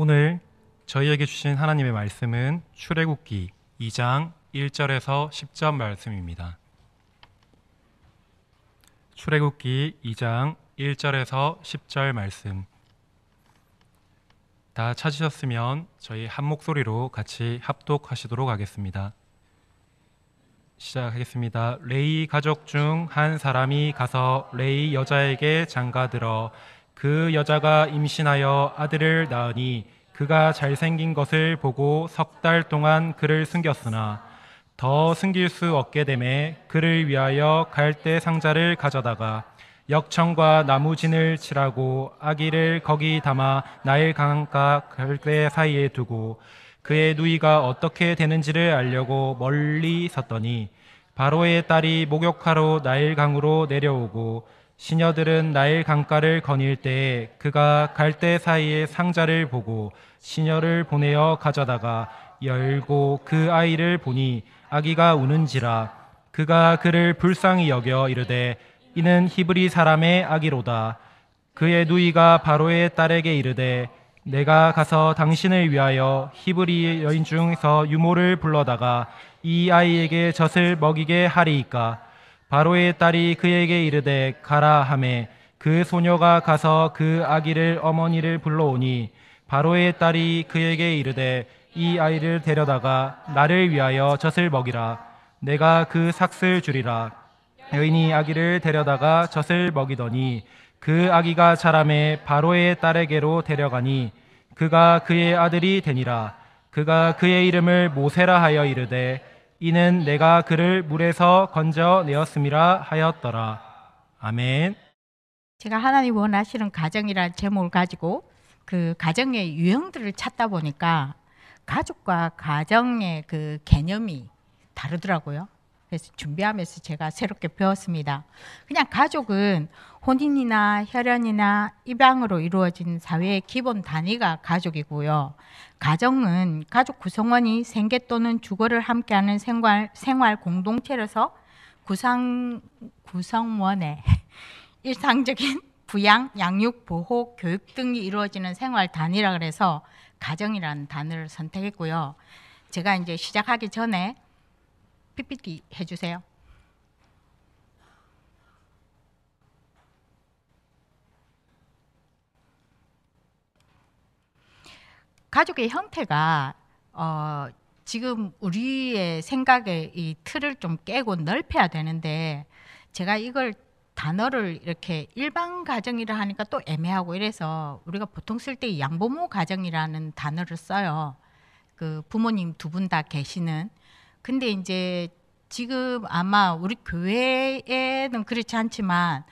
오늘 저희에게 주신 하나님의 말씀은 출애굽기 2장 1절에서 10절 말씀입니다. 출애굽기 2장 1절에서 10절 말씀. 다 찾으셨으면 저희 한 목소리로 같이 합독하시도록 하겠습니다. 시작하겠습니다. 레위 가족 중 한 사람이 가서 레위 여자에게 장가들어 그 여자가 임신하여 아들을 낳으니 그가 잘생긴 것을 보고 석 달 동안 그를 숨겼으나 더 숨길 수 없게 되매 그를 위하여 갈대 상자를 가져다가 역청과 나무진을 칠하고 아기를 거기 담아 나일 강과 갈대 사이에 두고 그의 누이가 어떻게 되는지를 알려고 멀리 섰더니 바로의 딸이 목욕하러 나일 강으로 내려오고 시녀들은 나일 강가를 거닐 때에 그가 갈대 사이에 상자를 보고 시녀를 보내어 가져다가 열고 그 아이를 보니 아기가 우는지라 그가 그를 불쌍히 여겨 이르되 이는 히브리 사람의 아기로다. 그의 누이가 바로의 딸에게 이르되 내가 가서 당신을 위하여 히브리 여인 중에서 유모를 불러다가 이 아이에게 젖을 먹이게 하리이까. 바로의 딸이 그에게 이르되 가라 하매 그 소녀가 가서 그 아기를 어머니를 불러오니 바로의 딸이 그에게 이르되 이 아이를 데려다가 나를 위하여 젖을 먹이라. 내가 그 삭슬 주리라. 여인이 아기를 데려다가 젖을 먹이더니 그 아기가 자라매 바로의 딸에게로 데려가니 그가 그의 아들이 되니라. 그가 그의 이름을 모세라 하여 이르되 이는 내가 그를 물에서 건져내었음이라 하였더라. 아멘. 제가 하나님 원하시는 가정이라는 제목을 가지고 그 가정의 유형들을 찾다 보니까 가족과 가정의 그 개념이 다르더라고요. 그래서 준비하면서 제가 새롭게 배웠습니다. 그냥 가족은 혼인이나 혈연이나 입양으로 이루어진 사회의 기본 단위가 가족이고요. 가정은 가족 구성원이 생계 또는 주거를 함께하는 생활 공동체로서 구성원의 일상적인 부양, 양육, 보호, 교육 등이 이루어지는 생활 단위라 그래서 가정이라는 단어를 선택했고요. 제가 이제 시작하기 전에 PPT 해주세요. 가족의 형태가 지금 우리의 생각의 이 틀을 좀 깨고 넓혀야 되는데 제가 이걸 단어를 이렇게 일반 가정이라 하니까 또 애매하고 이래서 우리가 보통 쓸 때 양부모 가정이라는 단어를 써요. 그 부모님 두 분 다 계시는. 근데 이제 지금 아마 우리 교회에는 그렇지 않지만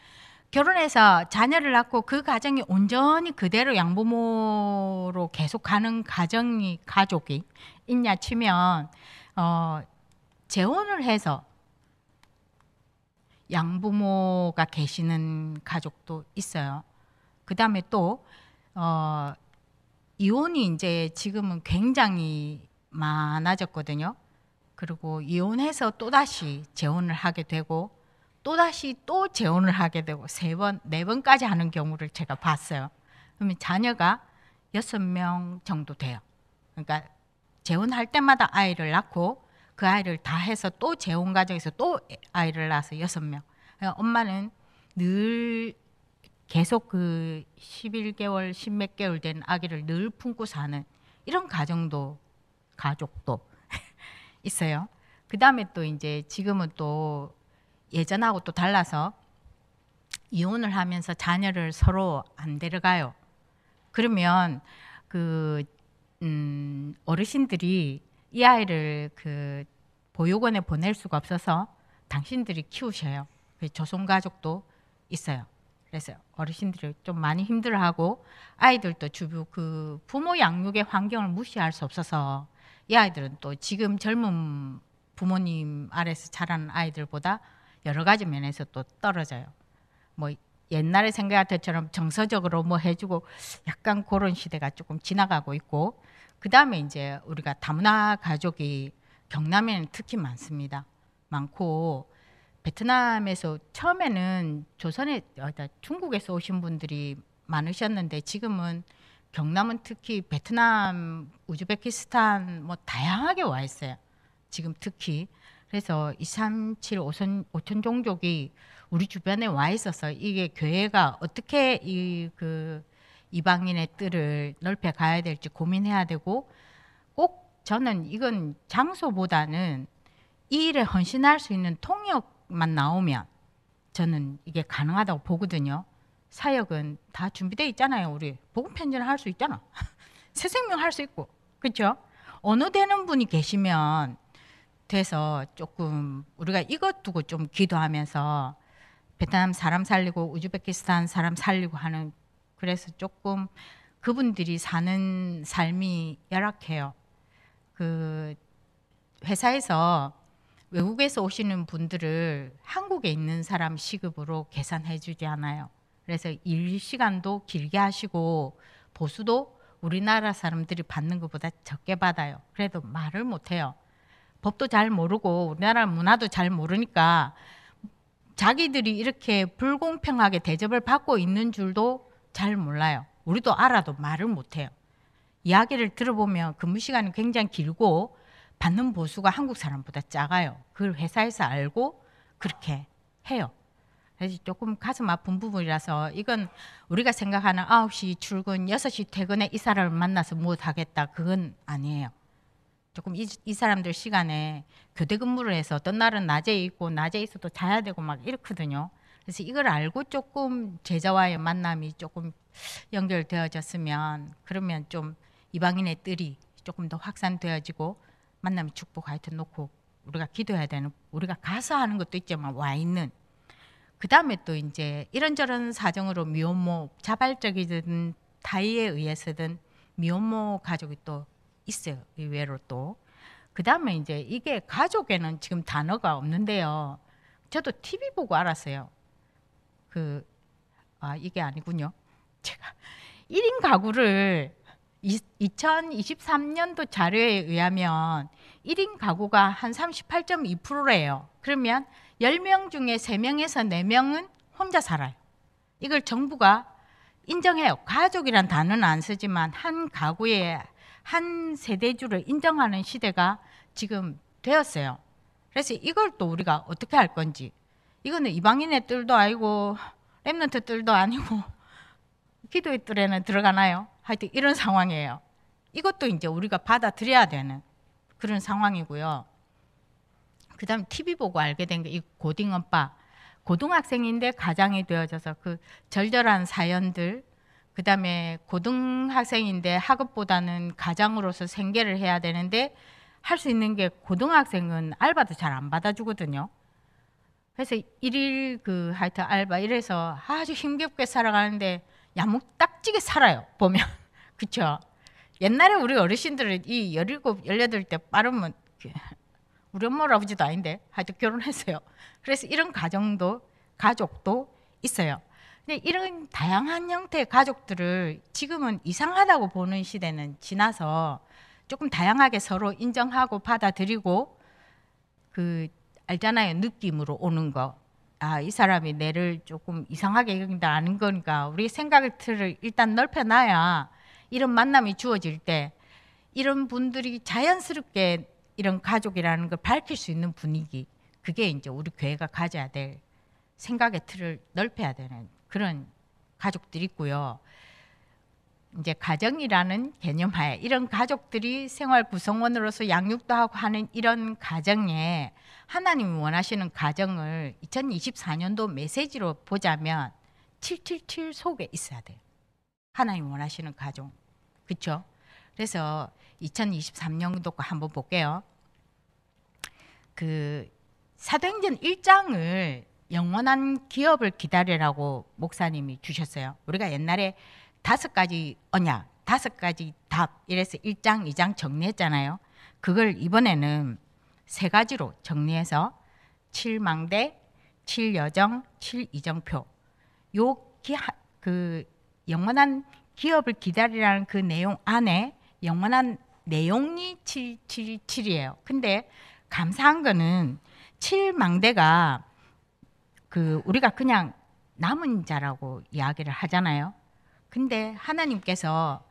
결혼해서 자녀를 낳고 그 가정이 온전히 그대로 양부모로 계속 가는 가족이 있냐 치면 재혼을 해서 양부모가 계시는 가족도 있어요. 그 다음에 또 이혼이 이제 지금은 굉장히 많아졌거든요. 그리고 이혼해서 또다시 재혼을 하게 되고 또다시 또 재혼을 하게 되고 3번, 4번까지 하는 경우를 제가 봤어요. 그러면 자녀가 6명 정도 돼요. 그러니까 재혼할 때마다 아이를 낳고 그 아이를 다 해서 또 재혼 가정에서 또 아이를 낳아서 6명. 그러니까 엄마는 늘 계속 그 11개월, 10몇 개월 된 아기를 늘 품고 사는 이런 가족도 있어요. 그 다음에 또 이제 지금은 또 예전하고 또 달라서 이혼을 하면서 자녀를 서로 안 데려가요. 그러면 그 어르신들이 이 아이를 그 보육원에 보낼 수가 없어서 당신들이 키우셔요. 조손 가족도 있어요. 그래서 어르신들이 좀 많이 힘들어하고 아이들도 그 부모 양육의 환경을 무시할 수 없어서 이 아이들은 또 지금 젊은 부모님 아래서 자라는 아이들보다 여러 가지 면에서 또 떨어져요. 뭐 옛날에 생각할 때처럼 정서적으로 뭐 해주고 약간 그런 시대가 조금 지나가고 있고 그 다음에 이제 우리가 다문화 가족이 경남에는 특히 많습니다. 많고 베트남에서 처음에는 중국에서 오신 분들이 많으셨는데 지금은 경남은 특히 베트남, 우즈베키스탄 뭐 다양하게 와 있어요. 지금 특히 그래서 237 5천 종족이 우리 주변에 와 있어서 이게 교회가 어떻게 그 이방인의 뜰을 넓혀 가야 될지 고민해야 되고, 꼭 저는 이건 장소보다는 이 일에 헌신할 수 있는 통역만 나오면 저는 이게 가능하다고 보거든요. 사역은 다 준비되어 있잖아요. 우리 복음 편지를 할 수 있잖아. 새 생명 할 수 있고, 그렇죠? 언어되는 분이 계시면 돼서 조금 우리가 이것 두고 좀 기도하면서 베트남 사람 살리고 우즈베키스탄 사람 살리고 하는, 그래서 조금 그분들이 사는 삶이 열악해요. 그 회사에서 외국에서 오시는 분들을 한국에 있는 사람 시급으로 계산해 주지 않아요. 그래서 일 시간도 길게 하시고 보수도 우리나라 사람들이 받는 것보다 적게 받아요. 그래도 말을 못 해요. 법도 잘 모르고 우리나라 문화도 잘 모르니까 자기들이 이렇게 불공평하게 대접을 받고 있는 줄도 잘 몰라요. 우리도 알아도 말을 못 해요. 이야기를 들어보면 근무 시간이 굉장히 길고 받는 보수가 한국 사람보다 작아요. 그걸 회사에서 알고 그렇게 해요. 그래서 조금 가슴 아픈 부분이라서, 이건 우리가 생각하는 9시 출근, 6시 퇴근에 이 사람을 만나서 무엇 하겠다, 그건 아니에요. 조금 이 사람들 시간에 교대 근무를 해서 어떤 날은 낮에 있고 낮에 있어도 자야 되고 막 이렇거든요. 그래서 이걸 알고 조금 제자와의 만남이 조금 연결되어졌으면, 그러면 좀 이방인의 뜰이 조금 더 확산되어지고 만남의 축복 하여튼 놓고 우리가 기도해야 되는, 우리가 가서 하는 것도 있지만 와 있는, 그 다음에 또 이제 이런저런 사정으로 미혼모, 자발적이든 타의에 의해서든 미혼모 가족이 또 있어요. 의외로 또. 그 다음에 이제 이게 가족에는 지금 단어가 없는데요. 저도 TV 보고 알았어요. 이게 아니군요. 제가 1인 가구를 2023년도 자료에 의하면 1인 가구가 한 38.2%래요. 그러면 10명 중에 3명에서 4명은 혼자 살아요. 이걸 정부가 인정해요. 가족이란 단어는 안 쓰지만 한 가구에 한 세대주를 인정하는 시대가 지금 되었어요. 그래서 이걸 또 우리가 어떻게 할 건지, 이거는 이방인의 뜰도 아니고 렘넌트 뜰도 아니고 기도의 뜰에는 들어가나요? 하여튼 이런 상황이에요. 이것도 이제 우리가 받아들여야 되는 그런 상황이고요. 그 다음 TV 보고 알게 된 게 이 고딩엄빠, 고등학생인데 가장이 되어져서 그 절절한 사연들, 그 다음에 고등학생인데 학업보다는 가장으로서 생계를 해야 되는데 할 수 있는 게, 고등학생은 알바도 잘 안 받아주거든요. 그래서 일일 하여튼 알바 이래서 아주 힘겹게 살아가는데 야무딱지게 살아요, 보면. 그쵸? 옛날에 우리 어르신들은 이 17, 18때 빠르면, 우리 엄마 아버지도 아닌데 하여튼 결혼했어요. 그래서 이런 가족도 있어요. 근데 이런 다양한 형태의 가족들을 지금은 이상하다고 보는 시대는 지나서 조금 다양하게 서로 인정하고 받아들이고, 알잖아요, 느낌으로 오는 거. 이 사람이 내를 조금 이상하게 여긴다는 거니까 우리 생각의 틀을 일단 넓혀놔야 이런 만남이 주어질 때 이런 분들이 자연스럽게 이런 가족이라는 걸 밝힐 수 있는 분위기, 그게 이제 우리 교회가 가져야 될 생각의 틀을 넓혀야 되는 그런 가족들이 있고요. 이제 가정이라는 개념 하에 이런 가족들이 생활 구성원으로서 양육도 하고 하는 이런 가정에, 하나님이 원하시는 가정을 2024년도 메시지로 보자면 777 속에 있어야 돼요. 하나님이 원하시는 가정. 그렇죠? 그래서 2023년도 거 한번 볼게요. 사도행전 1장을 영원한 기업을 기다리라고 목사님이 주셨어요. 우리가 옛날에 5가지 언약, 5가지 답 이래서 1장, 2장 정리했잖아요. 그걸 이번에는 3가지로 정리해서 7망대, 7여정, 7이정표, 영원한 기업을 기다리라는 그 내용 안에 영원한 내용이 777이에요. 근데 감사한 거는 7망대가 우리가 그냥 남은 자라고 이야기를 하잖아요. 근데 하나님께서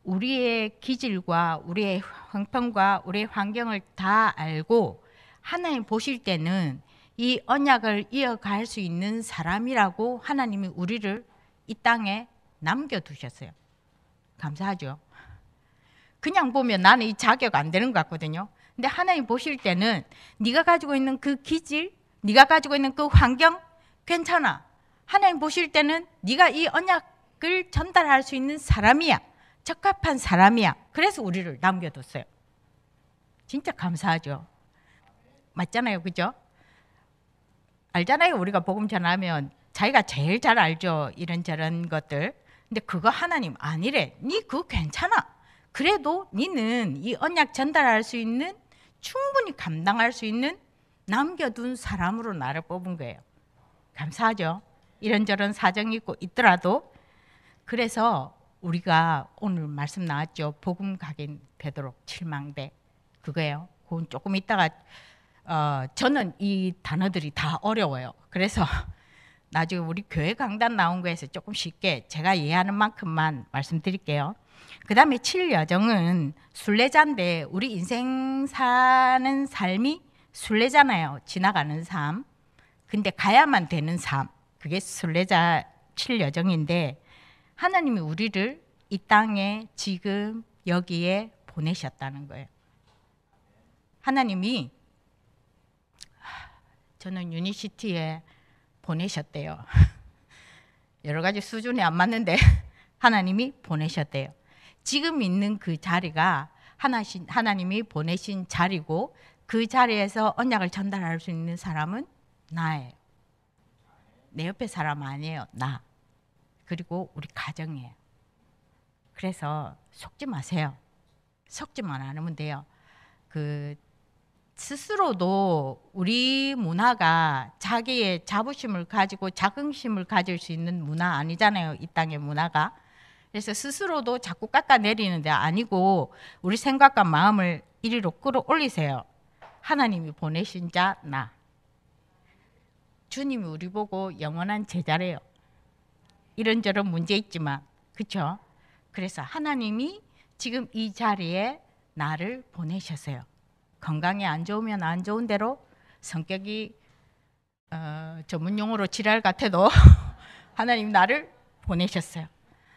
우리의 기질과 우리의 형편과 우리의 환경을 다 알고 하나님 보실 때는 이 언약을 이어갈 수 있는 사람이라고 하나님이 우리를 이 땅에 남겨두셨어요. 감사하죠. 그냥 보면 나는 이 자격 안 되는 것 같거든요. 근데 하나님 보실 때는 네가 가지고 있는 그 기질, 네가 가지고 있는 그 환경 괜찮아. 하나님 보실 때는 네가 이 언약을 전달할 수 있는 사람이야. 적합한 사람이야. 그래서 우리를 남겨뒀어요. 진짜 감사하죠. 맞잖아요. 그죠? 알잖아요. 우리가 복음 전하면 자기가 제일 잘 알죠. 이런저런 것들. 근데 그거 하나님 아니래. 네 그거 괜찮아. 그래도 니는 이 언약 전달할 수 있는, 충분히 감당할 수 있는 남겨둔 사람으로 나를 뽑은 거예요. 감사하죠. 이런저런 사정이 있더라도. 그래서 우리가 오늘 말씀 나왔죠. 복음 각인 되도록 7망대. 그거예요. 그건 조금 이따가 저는 이 단어들이 다 어려워요. 그래서 나중에 우리 교회 강단 나온 거에서 조금 쉽게 제가 이해하는 만큼만 말씀드릴게요. 그 다음에 7여정은 순례자인데 우리 인생 사는 삶이 순례잖아요. 지나가는 삶. 근데 가야만 되는 삶. 그게 순례자 7여정인데 하나님이 우리를 이 땅에 지금 여기에 보내셨다는 거예요. 하나님이 저는 유니시티에 보내셨대요. 여러 가지 수준이 안 맞는데 하나님이 보내셨대요. 지금 있는 그 자리가 하나님이 보내신 자리고 그 자리에서 언약을 전달할 수 있는 사람은 나예요. 내 옆에 사람 아니에요. 나. 그리고 우리 가정이에요. 그래서 속지 마세요. 속지만 않으면 돼요. 스스로도 우리 문화가 자기의 자부심을 가지고 자긍심을 가질 수 있는 문화 아니잖아요. 이 땅의 문화가. 그래서 스스로도 자꾸 깎아내리는 데 아니고 우리 생각과 마음을 이리로 끌어올리세요. 하나님이 보내신 자 나. 주님이 우리 보고 영원한 제자래요. 이런저런 문제 있지만. 그렇죠? 그래서 하나님이 지금 이 자리에 나를 보내셨어요. 건강이 안 좋으면 안 좋은 대로, 성격이 전문 용어로 지랄 같아도 하나님 나를 보내셨어요.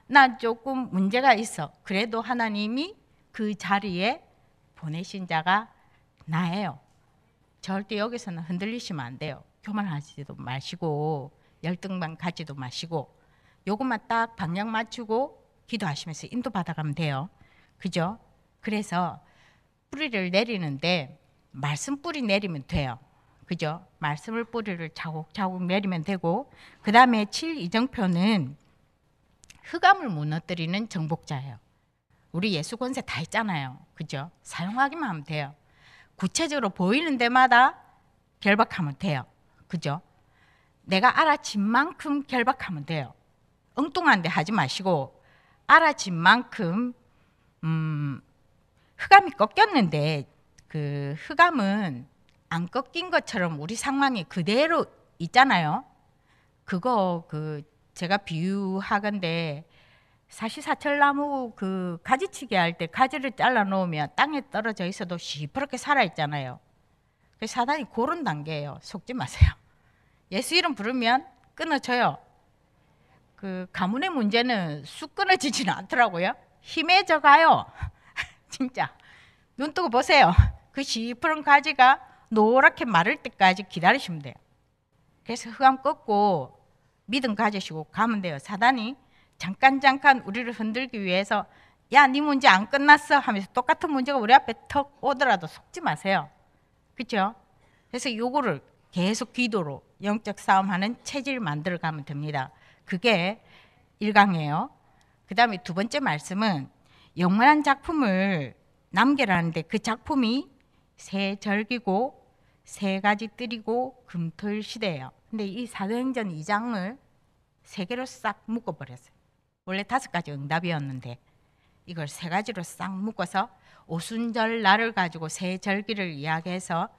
나 조금 문제가 있어. 그래도 하나님이 그 자리에 보내신 자가 나예요. 절대 여기서는 흔들리시면 안 돼요. 교만하지도 마시고 열등만 가지도 마시고 요것만 딱 방향 맞추고 기도하시면서 인도받아가면 돼요. 그죠? 그래서 뿌리를 내리는데 말씀 뿌리 내리면 돼요. 그죠? 말씀을 뿌리를 차곡차곡 내리면 되고, 그 다음에 7이정표는 흑암을 무너뜨리는 정복자예요. 우리 예수 권세 다 있잖아요. 그죠? 사용하기만 하면 돼요. 구체적으로 보이는 데마다 결박하면 돼요. 그죠? 내가 알아진 만큼 결박하면 돼요. 엉뚱한 데 하지 마시고 알아진 만큼 흑암이 꺾였는데 그 흑암은 안 꺾인 것처럼 우리 상황이 그대로 있잖아요. 그거 제가 비유하건데 사시사철나무 그 가지치기 할 때 가지를 잘라 놓으면 땅에 떨어져 있어도 시퍼렇게 살아 있잖아요. 그래서 사단이 그런 단계예요. 속지 마세요. 예수 이름 부르면 끊어져요. 그 가문의 문제는 쑥 끊어지지는 않더라고요. 힘해져 가요. 진짜 눈 뜨고 보세요. 그 시퍼런 가지가 노랗게 마를 때까지 기다리시면 돼요. 그래서 흑암 꺾고 믿음 가지시고 가면 돼요. 사단이 잠깐 우리를 흔들기 위해서 야, 네 문제 안 끝났어 하면서 똑같은 문제가 우리 앞에 턱 오더라도 속지 마세요. 그렇죠? 그래서 요거를 계속 기도로 영적 싸움하는 체질 만들어 가면 됩니다. 그게 1강이에요. 그 다음에 두 번째 말씀은 영원한 작품을 남겨라는데 그 작품이 새 절기고 세 가지 뜰이고 금토일 시대예요. 근데 이 사도행전 2장을 세 개로 싹 묶어버렸어요. 원래 5가지 응답이었는데 이걸 세 가지로 싹 묶어서 오순절 날을 가지고 새 절기를 이야기해서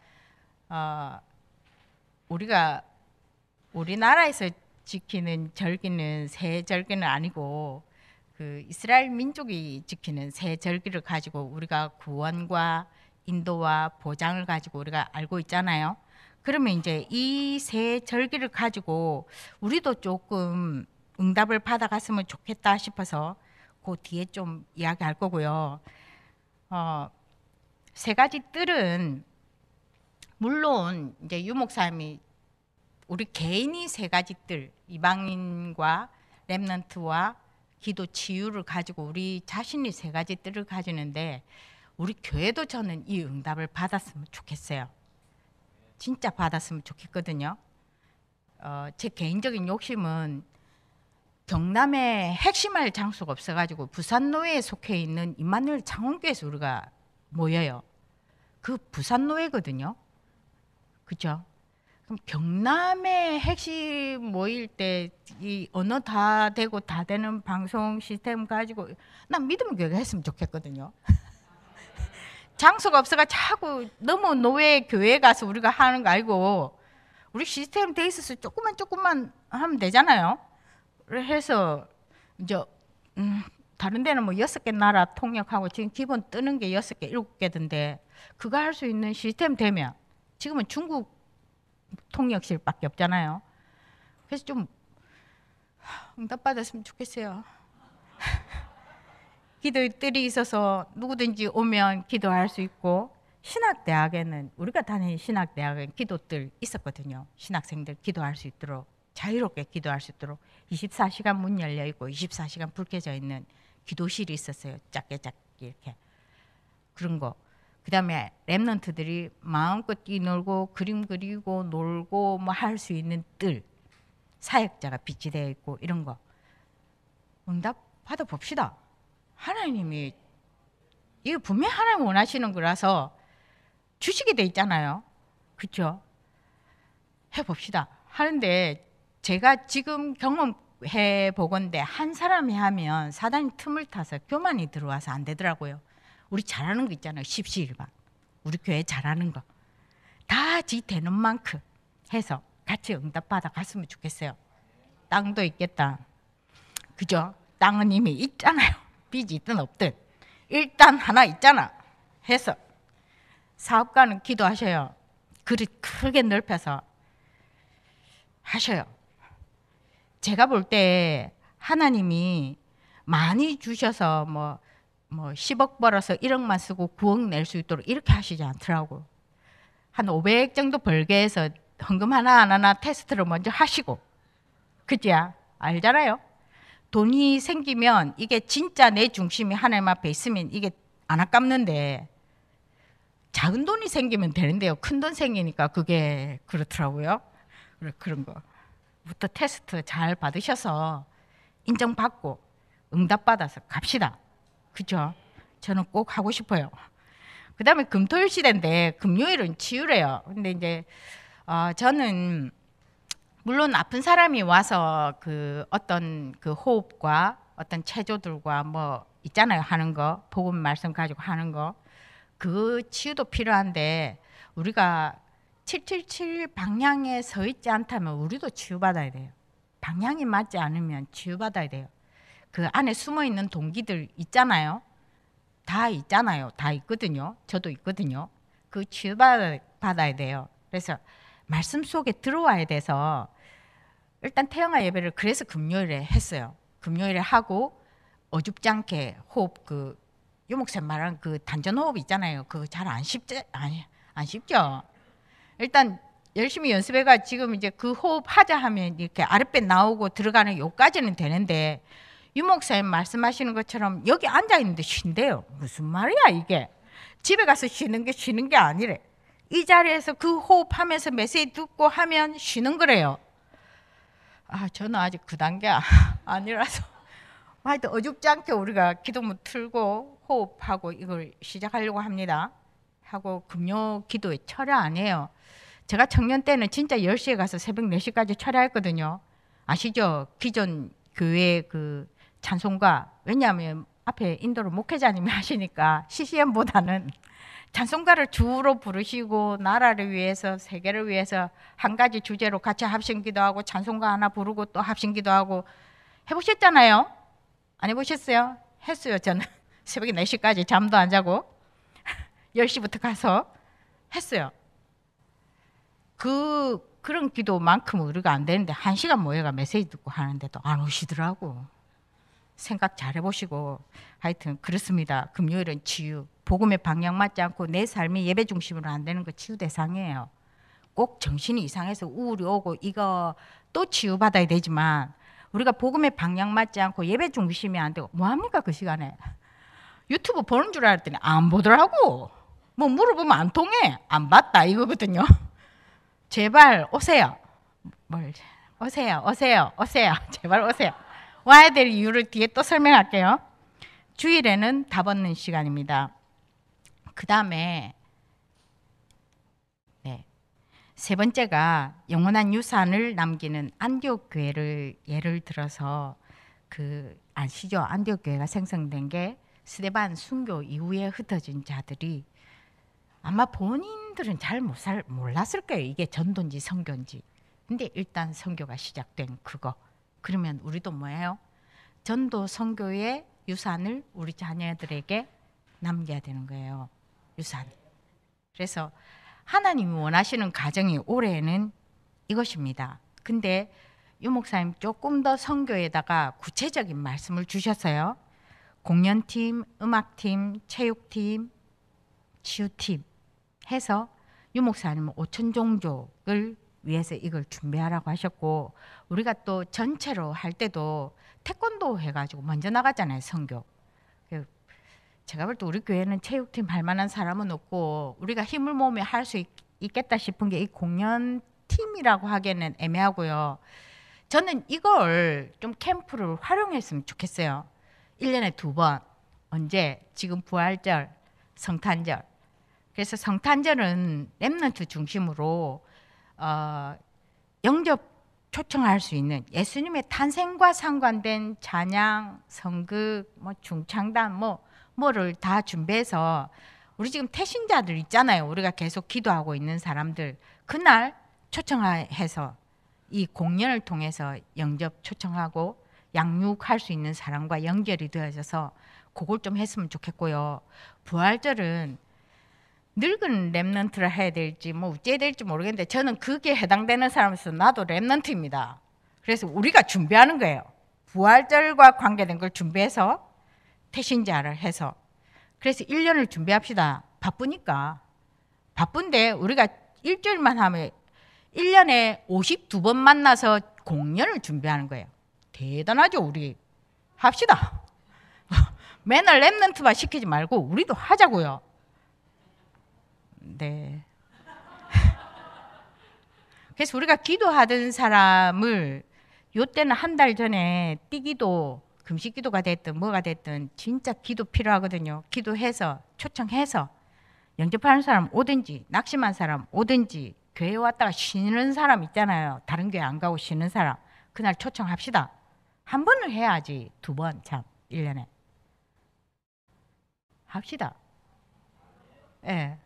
우리가 우리나라에서 지키는 절기는 새 절기는 아니고 그 이스라엘 민족이 지키는 새 절기를 가지고 우리가 구원과 인도와 보장을 가지고 우리가 알고 있잖아요. 그러면 이제 이 새 절기를 가지고 우리도 조금 응답을 받아갔으면 좋겠다 싶어서 그 뒤에 좀 이야기할 거고요. 세 가지 뜰은 물론 이제 유 목사님이 우리 개인이 세 가지 뜰, 이방인과 렘넌트와 기도 치유를 가지고 우리 자신이 세 가지 뜰을 가지는데 우리 교회도 저는 이 응답을 받았으면 좋겠어요. 진짜 받았으면 좋겠거든요. 제 개인적인 욕심은 경남에 핵심할 장소가 없어가지고 부산노회에 속해 있는 임마누엘 창원교회에서 우리가 모여요. 그 부산노회거든요. 그죠? 그럼 경남의 핵심 모일 때 이 언어 다 되고 다 되는 방송 시스템 가지고 난 믿음 교회가 했으면 좋겠거든요. 장소가 없어가 자꾸 너무 노예 교회 가서 우리가 하는 거 알고 우리 시스템 돼 있어서 조금만 하면 되잖아요. 해서 이제 다른 데는 뭐 6개 나라 통역하고 지금 기본 뜨는 게 6개, 7개던데 그거 할 수 있는 시스템 되면 지금은 중국 통역실밖에 없잖아요. 그래서 좀 응답받았으면 좋겠어요. 기도의 뜰이 있어서 누구든지 오면 기도할 수 있고 신학대학에는 우리가 다니는 신학대학엔 기도뜰 있었거든요. 신학생들 기도할 수 있도록 자유롭게 기도할 수 있도록 24시간 문 열려 있고 24시간 불 켜져 있는 기도실이 있었어요. 작게 이렇게 그런 거. 그다음에 렘넌트들이 마음껏 뛰놀고 그림 그리고 놀고 뭐 할 수 있는 뜰, 사역자가 비치되어 있고 이런 거 응답 받아 봅시다. 하나님이 이거 분명히 하나님 원하시는 거라서 주시게 돼 있잖아요. 그렇죠? 해봅시다. 하는데 제가 지금 경험해 보건대 한 사람이 하면 사단이 틈을 타서 교만이 들어와서 안 되더라고요. 우리 잘하는 거 있잖아요. 십시일반. 우리 교회 잘하는 거. 다 지 되는 만큼 해서 같이 응답받아 갔으면 좋겠어요. 땅도 있겠다. 그죠? 땅은 이미 있잖아요. 빚이 있든 없든. 일단 하나 있잖아. 해서 사업가는 기도하셔요. 그릇 크게 넓혀서 하셔요. 제가 볼 때 하나님이 많이 주셔서 뭐 10억 벌어서 1억만 쓰고 9억 낼 수 있도록 이렇게 하시지 않더라고. 한 500 정도 벌게 해서 헌금 하나 안 하나 테스트를 먼저 하시고. 그지? 알잖아요. 돈이 생기면 이게 진짜 내 중심이 하나님 앞에 있으면 이게 안 아깝는데 작은 돈이 생기면 되는데요. 큰 돈 생기니까 그게 그렇더라고요. 그런 거부터 테스트 잘 받으셔서 인정받고 응답받아서 갑시다. 그죠? 저는 꼭 하고 싶어요. 그 다음에 금토일 시대인데 금요일은 치유래요. 근데 이제 저는 물론 아픈 사람이 와서 그 어떤 그 호흡과 어떤 체조들과 뭐 있잖아요. 하는 거 복음 말씀 가지고 하는 거 그 치유도 필요한데 우리가 777 방향에 서 있지 않다면 우리도 치유받아야 돼요. 방향이 맞지 않으면 치유받아야 돼요. 그 안에 숨어 있는 동기들 있잖아요. 다 있잖아요. 다 있거든요. 저도 있거든요. 그 치유받아야 돼요. 그래서 말씀 속에 들어와야 돼서 일단 태영아 예배를 그래서 금요일에 했어요. 금요일에 하고 어줍지 않게 호흡 그 유목쌤 말한 그 단전 호흡 있잖아요. 그거 잘 안 쉽죠. 일단 열심히 연습해가 지금 이제 그 호흡 하자 하면 이렇게 아랫배 나오고 들어가는 요까지는 되는데 유목쌤 말씀하시는 것처럼 여기 앉아 있는데 쉰대요. 무슨 말이야 이게? 집에 가서 쉬는 게 아니래. 이 자리에서 그 호흡하면서 메시지 듣고 하면 쉬는 거래요. 저는 아직 그 단계 아니라서 하여튼 어줍지 않게 우리가 기도문 틀고 호흡하고 이걸 시작하려고 합니다. 하고 금요 기도에 철야 안 해요. 제가 청년 때는 진짜 10시에 가서 새벽 4시까지 철야했거든요. 아시죠? 기존 교회 그 찬송가. 왜냐하면 앞에 인도로 목회자님이 하시니까 CCM보다는 찬송가를 주로 부르시고 나라를 위해서 세계를 위해서 한 가지 주제로 같이 합심기도하고 찬송가 하나 부르고 또 합심기도하고 해보셨잖아요. 안 해보셨어요? 했어요. 저는 새벽에 4시까지 잠도 안 자고 10시부터 가서 했어요. 그런 기도만큼 우리가 안 되는데 1시간 모여가 메시지 듣고 하는데도 안 오시더라고. 생각 잘 해보시고. 하여튼 그렇습니다. 금요일은 치유. 복음의 방향 맞지 않고 내 삶이 예배 중심으로 안 되는 거 치유 대상이에요. 꼭 정신이 이상해서 우울이 오고 이거 또 치유받아야 되지만 우리가 복음의 방향 맞지 않고 예배 중심이 안 되고 뭐합니까 그 시간에. 유튜브 보는 줄 알았더니 안 보더라고. 뭐 물어보면 안 통해. 안 봤다 이거거든요. 제발 오세요. 오세요. 제발 오세요. 와야 될 이유를 뒤에 또 설명할게요. 주일에는 답 얻는 시간입니다. 그 다음에 세 번째가 영원한 유산을 남기는 안디옥 교회를 예를 들어서 아시죠? 안디옥 교회가 생성된 게 스데반 순교 이후에 흩어진 자들이 아마 본인들은 잘 몰랐을 거예요. 이게 전도인지 선교인지. 근데 일단 선교가 시작된 그거. 그러면 우리도 뭐예요? 전도 선교의 유산을 우리 자녀들에게 남겨야 되는 거예요. 유산. 그래서 하나님이 원하시는 가정이 올해는 이것입니다. 근데 유 목사님 조금 더 선교에다가 구체적인 말씀을 주셨어요. 공연팀, 음악팀, 체육팀, 치유팀 해서 유 목사님은 5천 종족을 위해서 이걸 준비하라고 하셨고 우리가 또 전체로 할 때도 태권도 해가지고 먼저 나가잖아요. 선교. 제가 볼 때 우리 교회는 체육팀 할 만한 사람은 없고 우리가 힘을 모으며 할 수 있겠다 싶은 게 이 공연팀이라고 하기에는 애매하고요. 저는 이걸 좀 캠프를 활용했으면 좋겠어요. 1년에 2번. 언제? 지금 부활절, 성탄절. 그래서 성탄절은 렘넌트 중심으로 영접 초청할 수 있는 예수님의 탄생과 상관된 찬양, 성극, 중창단 뭐를 다 준비해서 우리 지금 태신자들 있잖아요. 우리가 계속 기도하고 있는 사람들 그날 초청해서 이 공연을 통해서 영접 초청하고 양육할 수 있는 사람과 연결이 되어져서 그걸 좀 했으면 좋겠고요. 부활절은 늙은 랩넌트를 해야 될지 어째야 될지 모르겠는데 저는 그게 해당되는 사람으로서 나도 랩넌트입니다. 그래서 우리가 준비하는 거예요. 부활절과 관계된 걸 준비해서 태신자를 해서 그래서 1년을 준비합시다. 바쁘니까. 바쁜데 우리가 일주일만 하면 1년에 52번 만나서 공연을 준비하는 거예요. 대단하죠. 우리 합시다. 맨날 랩넌트만 시키지 말고 우리도 하자고요. 네. 그래서 우리가 기도하던 사람을 요때는 한 달 전에 띠기도 금식기도가 됐든 뭐가 됐든 진짜 기도 필요하거든요. 기도해서 초청해서 영접하는 사람 오든지 낙심한 사람 오든지 교회 왔다가 쉬는 사람 있잖아요. 다른 교회 안 가고 쉬는 사람 그날 초청합시다. 한 번을 해야지 2번 참 1년에 합시다. 예.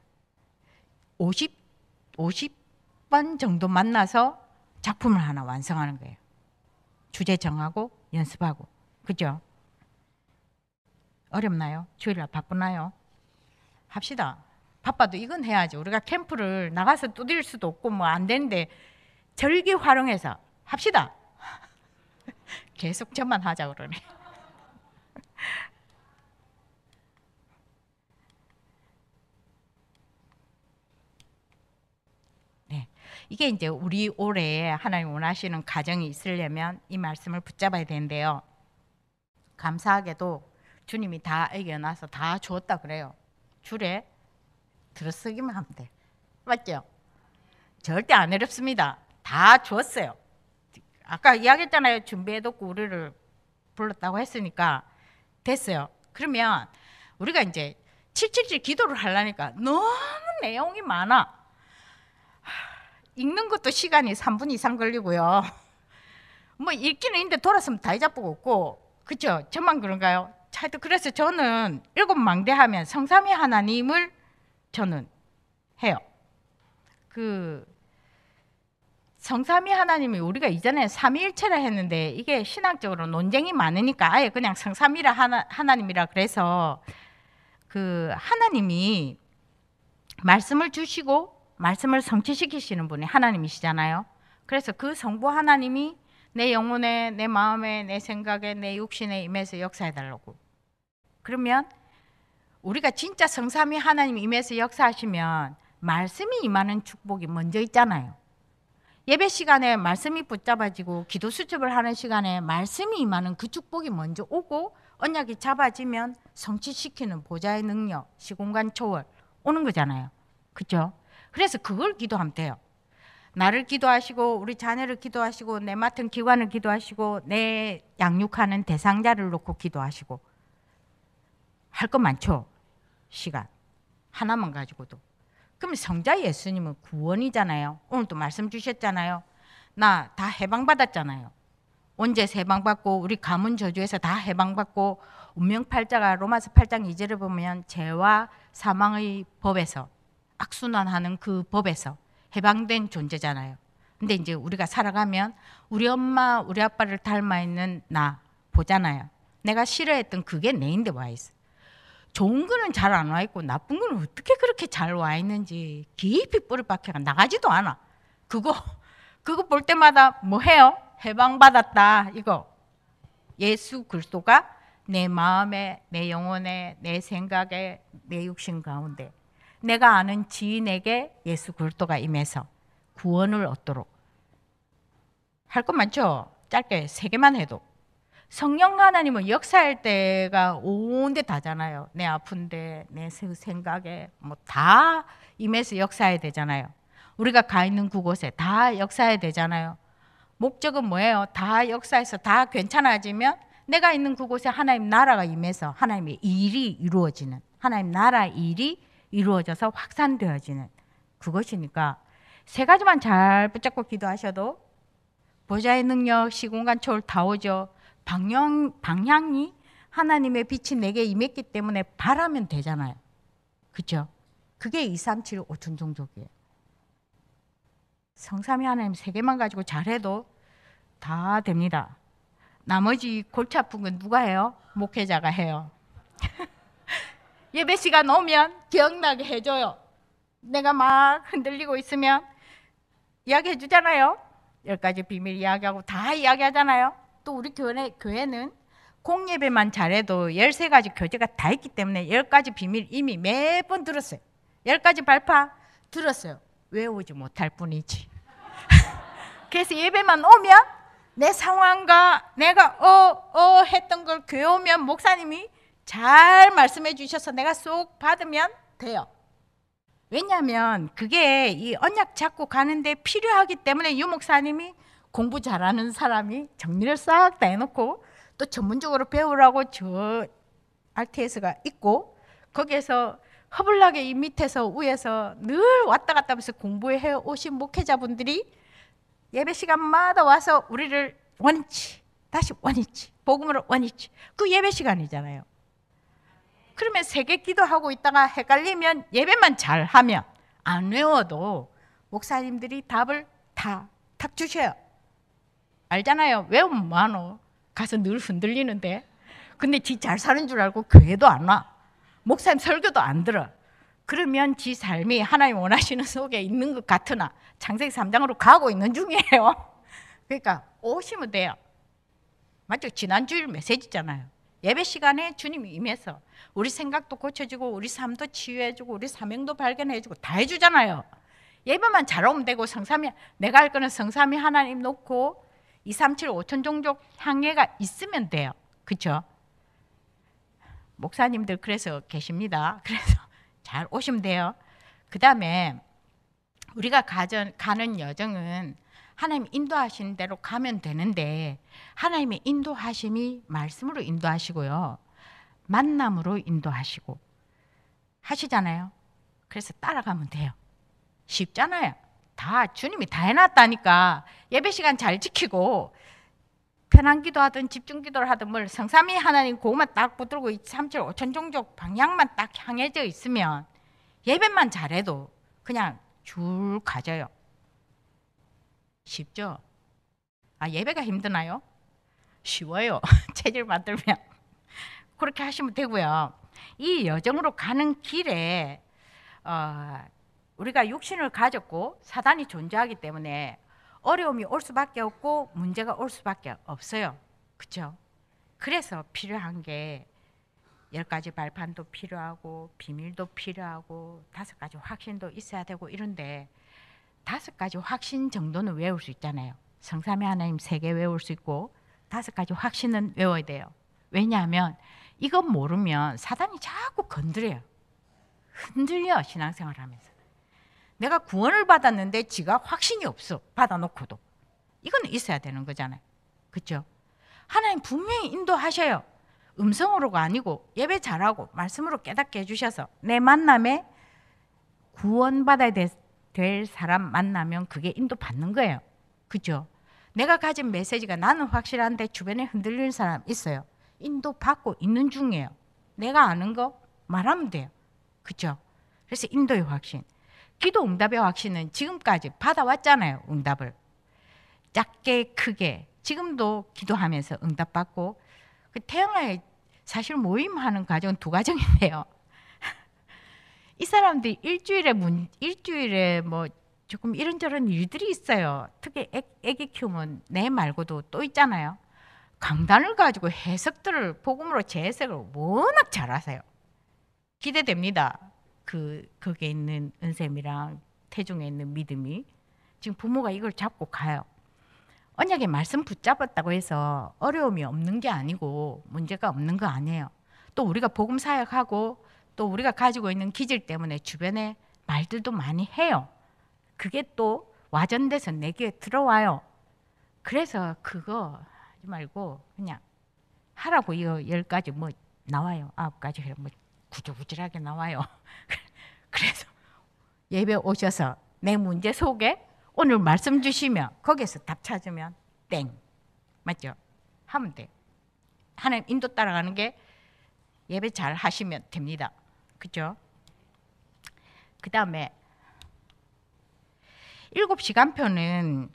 50번 정도 만나서 작품을 하나 완성하는 거예요. 주제 정하고 연습하고. 그죠? 어렵나요? 주일날 바쁘나요? 합시다. 바빠도 이건 해야지. 우리가 캠프를 나가서 두드릴 수도 없고 안 되는데 절기 활용해서 합시다. 계속 저만 하자 그러네. 이게 이제 우리 올해에 하나님 원하시는 가정이 있으려면 이 말씀을 붙잡아야 되는데요. 감사하게도 주님이 다 애겨놔서 다 주었다 그래요. 줄에 들어쓰기만 하면 돼. 맞죠? 절대 안 어렵습니다. 다 주었어요. 아까 이야기했잖아요. 준비해놓고 우리를 불렀다고 했으니까 됐어요. 그러면 우리가 이제 777 기도를 하려니까 너무 내용이 많아. 읽는 것도 시간이 3분 이상 걸리고요. 읽기는 있는데 돌아서면 다 잊어보고 없고, 그렇죠? 저만 그런가요? 하여튼 그래서 저는 7망대하면 성삼위 하나님을 저는 해요. 성삼위 하나님이 우리가 이전에 삼위일체라 했는데 이게 신학적으로 논쟁이 많으니까 아예 그냥 성삼위라 하나님이라 그래서 그 하나님이 말씀을 주시고 말씀을 성취시키시는 분이 하나님이시잖아요. 그래서 그 성부 하나님이 내 영혼에, 내 마음에, 내 생각에, 내 육신에 임해서 역사해달라고. 그러면 우리가 진짜 성삼위 하나님이 임해서 역사하시면 말씀이 임하는 축복이 먼저 있잖아요. 예배 시간에 말씀이 붙잡아지고 기도 수첩을 하는 시간에 말씀이 임하는 그 축복이 먼저 오고 언약이 잡아지면 성취시키는 보좌의 능력, 시공간 초월 오는 거잖아요. 그렇죠? 그래서 그걸 기도하면 돼요. 나를 기도하시고 우리 자녀를 기도하시고 내 맡은 기관을 기도하시고 내 양육하는 대상자를 놓고 기도하시고 할 것 많죠. 시간 하나만 가지고도. 그럼 성자 예수님은 구원이잖아요. 오늘도 말씀 주셨잖아요. 나 다 해방받았잖아요. 언제 해방받고 우리 가문 저주에서 다 해방받고 운명팔자가 로마서 8장 2절을 보면 죄와 사망의 법에서 악순환하는 그 법에서 해방된 존재잖아요. 근데 이제 우리가 살아가면 우리 엄마 우리 아빠를 닮아 있는 나 보잖아요. 내가 싫어했던 그게 내인데 와 있어. 좋은 거는 잘 안 와 있고 나쁜 거는 어떻게 그렇게 잘 와 있는지 깊이 뿌리 박혀가 나가지도 않아. 그거 볼 때마다 뭐 해요? 해방받았다 이거. 예수 그리스도가 내 마음에, 내 영혼에, 내 생각에, 내 육신 가운데 내가 아는 지인에게 예수 그리스도가 임해서 구원을 얻도록 할 것 많죠? 짧게 3개만 해도. 성령 하나님은 역사할 때가 온데 다잖아요. 내 아픈데, 내 생각에 뭐 다 임해서 역사해야 되잖아요. 우리가 가 있는 그곳에 다 역사해야 되잖아요. 목적은 뭐예요? 다 역사해서 다 괜찮아지면 내가 있는 그곳에 하나님 나라가 임해서 하나님의 일이 이루어지는, 하나님 나라 일이 이루어져서 확산되어지는 그것이니까 3가지만 잘 붙잡고 기도하셔도 보좌의 능력, 시공간 초월 다 오죠. 방향이 하나님의 빛이 내게 임했기 때문에 바라면 되잖아요. 그렇죠? 그게 2, 3, 7, 5천 종족이에요. 성삼위 하나님 3개만 가지고 잘해도 다 됩니다. 나머지 골치 아픈 건 누가 해요? 목회자가 해요. 예배 시간 오면 기억나게 해줘요. 내가 막 흔들리고 있으면 이야기해 주잖아요. 10가지 비밀 이야기하고 다 이야기하잖아요. 또 우리 교회는 공예배만 잘해도 13가지 교재가 다 있기 때문에 10가지 비밀 이미 매번 들었어요. 10가지 발파 들었어요. 외우지 못할 뿐이지. 그래서 예배만 오면 내 상황과 내가 했던 걸 교회 오면 목사님이 잘 말씀해 주셔서 내가 쏙 받으면 돼요. 왜냐하면 그게 이 언약 잡고 가는데 필요하기 때문에 유 목사님이 공부 잘하는 사람이 정리를 싹 다 해놓고 또 전문적으로 배우라고 저 RTS가 있고 거기에서 허블나게 이 밑에서 위에서 늘 왔다 갔다 하면서 공부해 오신 목회자분들이 예배 시간마다 와서 우리를 원위치 다시 원위치 복음으로 원위치 그 예배 시간이잖아요. 그러면 3개 기도하고 있다가 헷갈리면 예배만 잘하면 안 외워도 목사님들이 답을 탁 주셔요. 알잖아요. 외우면 뭐하노? 가서 늘 흔들리는데 근데 지 잘 사는 줄 알고 교회도 안 와. 목사님 설교도 안 들어. 그러면 지 삶이 하나님 원하시는 속에 있는 것 같으나 창세기 3장으로 가고 있는 중이에요. 그러니까 오시면 돼요. 맞죠? 지난주일 메시지잖아요. 예배 시간에 주님이 임해서 우리 생각도 고쳐주고 우리 삶도 치유해주고 우리 사명도 발견해주고 다 해주잖아요. 예배만 잘 오면 되고 성삼위 내가 할 거는 성삼위 하나님 놓고 2, 3, 7, 5천 종족 향해가 있으면 돼요. 그렇죠? 목사님들 그래서 계십니다. 그래서 잘 오시면 돼요. 그 다음에 우리가 가는 여정은 하나님 인도하시는 대로 가면 되는데 하나님의 인도하심이 말씀으로 인도하시고요. 만남으로 인도하시고 하시잖아요. 그래서 따라가면 돼요. 쉽잖아요. 다 주님이 다 해놨다니까. 예배 시간 잘 지키고 편한 기도하든 집중 기도를 하든 뭘 성삼위 하나님 그것만 딱 붙들고 2, 3, 7, 5천 종족 방향만 딱 향해져 있으면 예배만 잘해도 그냥 줄 가져요. 쉽죠? 아, 예배가 힘드나요? 쉬워요. 체질 만들면 그렇게 하시면 되고요. 이 여정으로 가는 길에 우리가 육신을 가졌고 사단이 존재하기 때문에 어려움이 올 수밖에 없고 문제가 올 수밖에 없어요. 그렇죠? 그래서 필요한 게 10가지 발판도 필요하고 비밀도 필요하고 5가지 확신도 있어야 되고 이런데 5가지 확신 정도는 외울 수 있잖아요. 성삼위 하나님 3개 외울 수 있고 5가지 확신은 외워야 돼요. 왜냐하면 이건 모르면 사단이 자꾸 건드려요. 흔들려 신앙생활 하면서. 내가 구원을 받았는데 지가 확신이 없어. 받아놓고도. 이건 있어야 되는 거잖아요. 그렇죠? 하나님 분명히 인도하셔요. 음성으로가 아니고 예배 잘하고 말씀으로 깨닫게 해주셔서 내 만남에 구원받아야 될 사람 만나면 그게 인도받는 거예요. 그렇죠? 내가 가진 메시지가 나는 확실한데 주변에 흔들리는 사람 있어요. 인도받고 있는 중이에요. 내가 아는 거 말하면 돼요. 그렇죠? 그래서 인도의 확신. 기도 응답의 확신은 지금까지 받아왔잖아요. 응답을. 작게 크게. 지금도 기도하면서 응답받고 태영아에 사실 모임하는 가정은 2가정인데요. 이 사람들이 일주일에 뭐 조금 이런저런 일들이 있어요. 특히 애기 키우면 내 말고도 또 있잖아요. 강단을 가지고 해석들을 복음으로 재해석을 워낙 잘하세요. 기대됩니다. 거기에 있는 은샘이랑 태중에 있는 믿음이 지금 부모가 이걸 잡고 가요. 언약의 말씀 붙잡았다고 해서 어려움이 없는 게 아니고 문제가 없는 거 아니에요. 또 우리가 복음 사역하고 또 우리가 가지고 있는 기질 때문에 주변에 말들도 많이 해요. 그게 또 와전돼서 내 귀에 들어와요. 그래서 그거 하지 말고 그냥 하라고 이거 10가지 뭐 나와요. 9가지 뭐 구질구질하게 나와요. 그래서 예배 오셔서 내 문제 속에 오늘 말씀 주시면 거기에서 답 찾으면 땡. 맞죠? 하면 돼요. 하나님 인도 따라가는 게 예배 잘 하시면 됩니다. 그죠? 그 다음에 7시간표는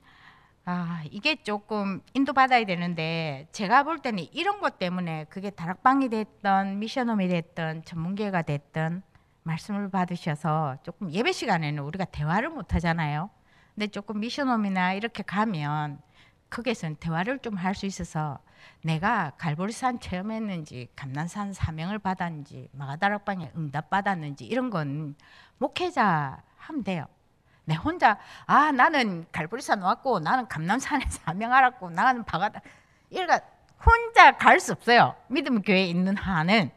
이게 조금 인도받아야 되는데 제가 볼 때는 이런 것 때문에 그게 다락방이 됐던 미션홈이 됐던 전문계가 됐던 말씀을 받으셔서 조금 예배 시간에는 우리가 대화를 못 하잖아요. 근데 조금 미션홈이나 이렇게 가면 거기에서는 대화를 좀 할 수 있어서 내가 갈보리산 체험했는지 감난산 사명을 받았는지 마가다락방에 응답 받았는지 이런 건 목회자 하면 돼요. 내 혼자 나는 갈보리산 왔고 나는 감남산에 사명 알았고 나는 바가다 이러니까 혼자 갈 수 없어요. 믿음의 교회에 있는 한은.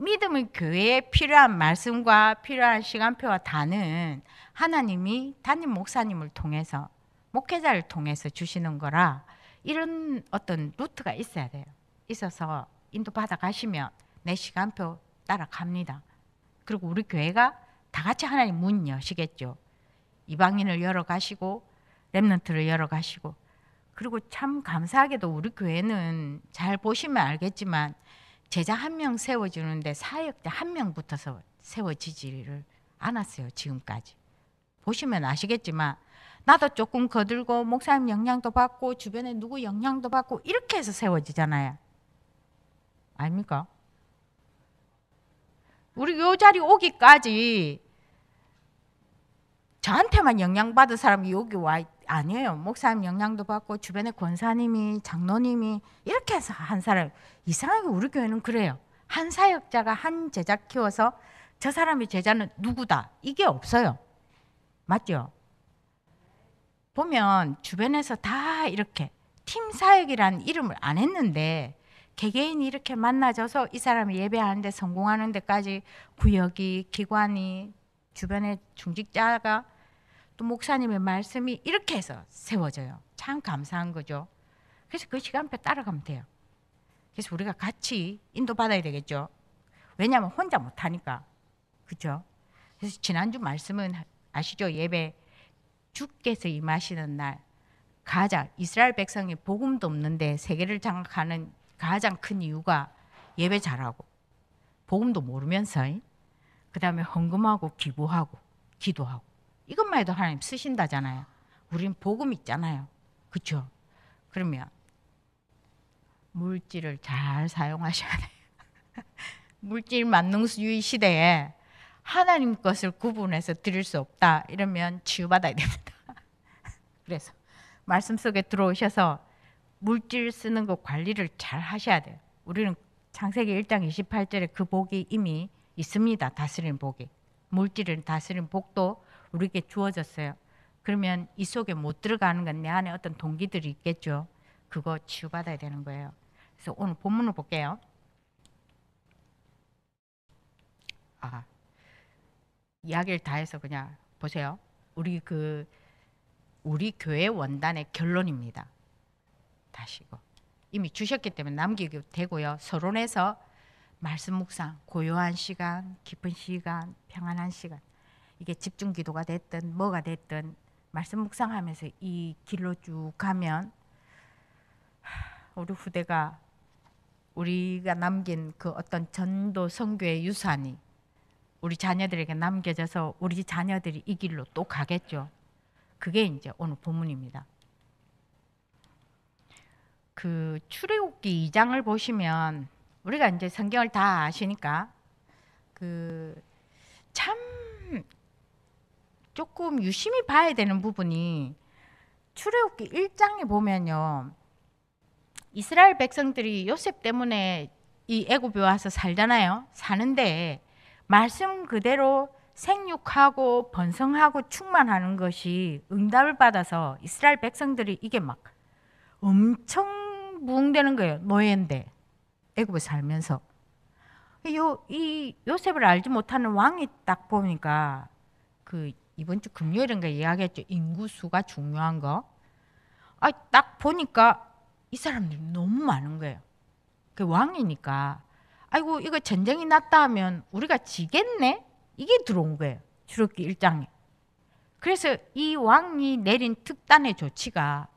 믿음의 교회에 필요한 말씀과 필요한 시간표와 단은 하나님이 담임 목사님을 통해서 목회자를 통해서 주시는 거라 이런 어떤 루트가 있어야 돼요. 있어서 인도받아 가시면 내 시간표 따라갑니다. 그리고 우리 교회가 다 같이 하나님 문 여시겠죠. 이방인을 열어가시고 렘넌트를 열어가시고 그리고 참 감사하게도 우리 교회는 잘 보시면 알겠지만 제자 1명 세워주는데 사역자 1명부터 세워지지를 않았어요. 지금까지. 보시면 아시겠지만 나도 조금 거들고 목사님 영향도 받고 주변에 누구 영향도 받고 이렇게 해서 세워지잖아요. 아닙니까? 우리 요 자리 오기까지 저한테만 영향받은 사람이 여기 와 아니에요. 목사님 영향도 받고 주변에 권사님이 장로님이 이렇게 해서 한 사람. 이상하게 우리 교회는 그래요. 한 사역자가 한 제자 키워서 저 사람의 제자는 누구다 이게 없어요. 맞죠? 보면 주변에서 다 이렇게 팀 사역이라는 이름을 안 했는데 개개인이 이렇게 만나져서 이 사람이 예배하는데 성공하는 데까지 구역이 기관이 주변에 중직자가 또 목사님의 말씀이 이렇게 해서 세워져요. 참 감사한 거죠. 그래서 그 시간표 따라가면 돼요. 그래서 우리가 같이 인도받아야 되겠죠. 왜냐하면 혼자 못하니까. 그렇죠? 그래서 지난주 말씀은 아시죠? 예배 주께서 임하시는 날 가장 이스라엘 백성이 복음도 없는데 세계를 장악하는 가장 큰 이유가 예배 잘하고 복음도 모르면서 그 다음에 헌금하고 기부하고 기도하고 이것만 해도 하나님 쓰신다잖아요. 우린 복음 있잖아요. 그렇죠? 그러면 물질을 잘 사용하셔야 돼요. 물질 만능주의 시대에 하나님 것을 구분해서 드릴 수 없다 이러면 치유받아야 됩니다. 그래서 말씀 속에 들어오셔서 물질 쓰는 거 관리를 잘 하셔야 돼요. 우리는 창세기 1장 28절에 그 복이 이미 있습니다. 다스리는 복이. 물질을 다스리는 복도 우리에게 주어졌어요. 그러면 이 속에 못 들어가는 건 내 안에 어떤 동기들이 있겠죠. 그거 치유받아야 되는 거예요. 그래서 오늘 본문을 볼게요. 이야기를 다 해서 그냥 보세요. 우리 교회 원단의 결론입니다. 다시 이거 이미 주셨기 때문에 남기도 되고요. 서론에서 말씀 묵상, 고요한 시간, 깊은 시간, 평안한 시간, 이게 집중 기도가 됐든 뭐가 됐든 말씀 묵상하면서 이 길로 쭉 가면 우리 후대가 우리가 남긴 그 어떤 전도 선교의 유산이 우리 자녀들에게 남겨져서 우리 자녀들이 이 길로 또 가겠죠. 그게 이제 오늘 본문입니다. 그 출애굽기 2장을 보시면 우리가 이제 성경을 다 아시니까 그 참 조금 유심히 봐야 되는 부분이 출애굽기 1장에 보면요. 이스라엘 백성들이 요셉 때문에 이 애굽에 와서 살잖아요. 사는데 말씀 그대로 생육하고 번성하고 충만하는 것이 응답을 받아서 이스라엘 백성들이 이게 막 엄청 부흥되는 거예요. 노예인데 애굽에 살면서 이 요셉을 알지 못하는 왕이 딱 보니까 그 이번 주 금요일인가 이야기했죠. 인구수가 중요한 거. 딱 보니까 이 사람들이 너무 많은 거예요. 그 왕이니까 아이고 이거 전쟁이 났다 하면 우리가 지겠네? 이게 들어온 거예요. 출애굽기 1장에. 그래서 이 왕이 내린 특단의 조치가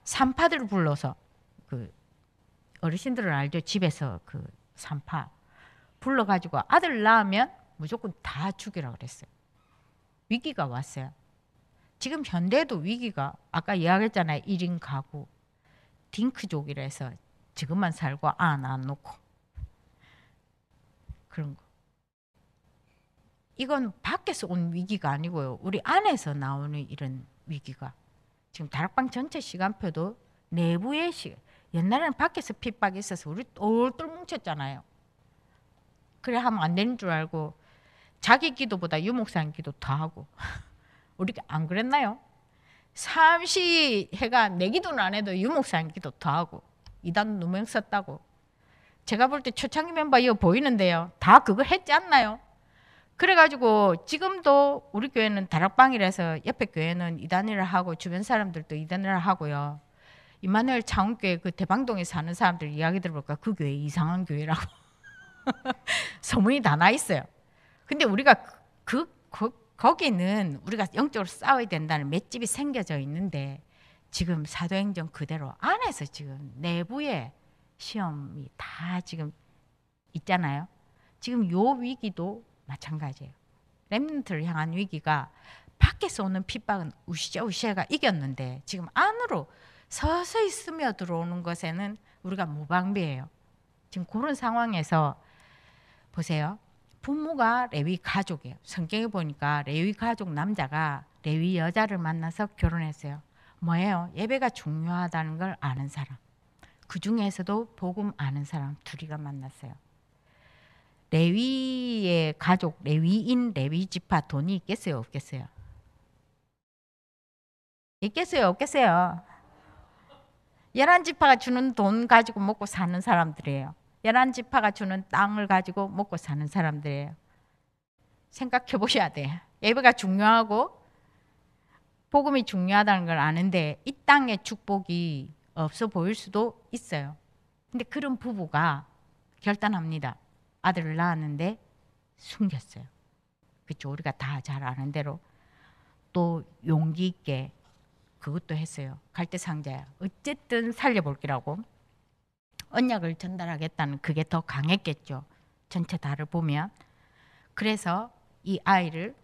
산파들을 불러서 그 어르신들을 알죠. 집에서 그 산파 불러가지고 아들 낳으면 무조건 다 죽이라 그랬어요. 위기가 왔어요. 지금 현대에도 위기가 아까 이야기했잖아요. 1인 가구 딩크족이라 해서 지금만 살고 안 놓고 그런 거. 이건 밖에서 온 위기가 아니고요. 우리 안에서 나오는 이런 위기가. 지금 다락방 전체 시간표도 내부의 시간. 옛날에는 밖에서 핍박이 있어서 우리 똘똘 뭉쳤잖아요. 그래 하면 안 되는 줄 알고 자기 기도보다 유목사님 기도 더 하고 우리 안 그랬나요? 삼시해가 내 기도는 안 해도 유목사님 기도 더 하고 이단 누명 썼다고. 제가 볼 때 초창기 멤버 이거 보이는데요. 다 그거 했지 않나요? 그래가지고 지금도 우리 교회는 다락방이라서 옆에 교회는 이단일을 하고 주변 사람들도 이단일을 하고요. 이마누엘 창원교회 그 대방동에 사는 사람들 이야기 들어볼까? 그 교회 이상한 교회라고 소문이 다 나 있어요. 근데 우리가 거기는 우리가 영적으로 싸워야 된다는 맷집이 생겨져 있는데 지금 사도행전 그대로 안에서 지금 내부에 시험이 다 지금 있잖아요. 지금 요 위기도 마찬가지예요. 렘넌트를 향한 위기가 밖에서 오는 핍박은 우시자우시가 이겼는데 지금 안으로 서서히 스며들어오는 것에는 우리가 무방비예요. 지금 그런 상황에서 보세요. 부모가 레위 가족이에요. 성경에 보니까 레위 가족 남자가 레위 여자를 만나서 결혼했어요. 뭐예요? 예배가 중요하다는 걸 아는 사람. 그 중에서도 복음 아는 사람 둘이가 만났어요. 레위의 가족, 레위인, 레위 지파 돈이 있겠어요? 없겠어요? 있겠어요? 없겠어요? 11지파가 주는 돈 가지고 먹고 사는 사람들이에요. 11지파가 주는 땅을 가지고 먹고 사는 사람들이에요. 생각해 보셔야 돼요. 예배가 중요하고 복음이 중요하다는 걸 아는데 이 땅의 축복이 없어 보일 수도 있어요. 근데 그런 부부가 결단합니다. 아들을 낳았는데 숨겼어요. 그렇죠. 우리가 다 잘 아는 대로 또 용기 있게 그것도 했어요. 갈대상자야. 어쨌든 살려볼기라고 언약을 전달하겠다는 그게 더 강했겠죠. 전체 다를 보면. 그래서 이 아이를